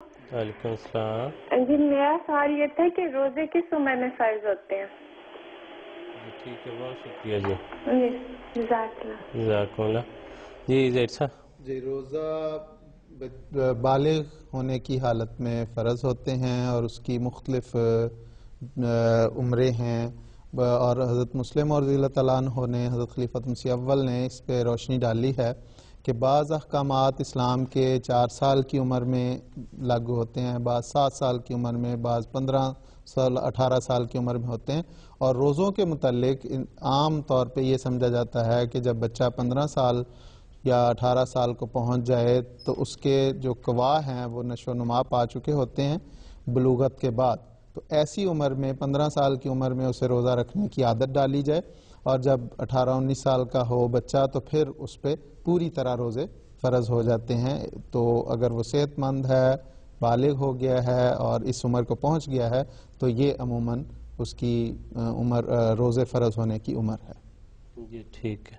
وعلیکم السلام. جی میرا سوال یہ تھا کہ روزے کس عمر میں فرض ہوتے ہیں؟ جی ٹھیک ہے، بہت شکریہ جی. جی جزاک اللہ. جزاکم اللہ. جی زید صاحب. جی روزہ بالغ ہونے کی حالت میں فرض ہوتے ہیں اور اس کی مختلف عمریں ہیں، اور حضرت مسلم اور رضی اللہ تعالیٰ عنہ نے، حضرت خلیفۃ مسیح اول نے اس پہ روشنی ڈالی ہے کہ بعض احکامات اسلام کے 4 سال کی عمر میں لاگو ہوتے ہیں، بعض 7 سال کی عمر میں، بعض 15 سال 18 سال کی عمر میں ہوتے ہیں. اور روزوں کے متعلق عام طور پہ یہ سمجھا جاتا ہے کہ جب بچہ 15 سال یا 18 سال کو پہنچ جائے تو اس کے جو گواہ ہیں وہ نشو و نما پا چکے ہوتے ہیں بلوغت کے بعد. تو ایسی عمر میں 15 سال کی عمر میں اسے روزہ رکھنے کی عادت ڈالی جائے، اور جب 18-19 سال کا ہو بچہ تو پھر اس پہ پوری طرح روزے فرض ہو جاتے ہیں. تو اگر وہ صحت مند ہے، بالغ ہو گیا ہے اور اس عمر کو پہنچ گیا ہے تو یہ عموماً اس کی عمر روزے فرض ہونے کی عمر ہے. جی ٹھیک ہے.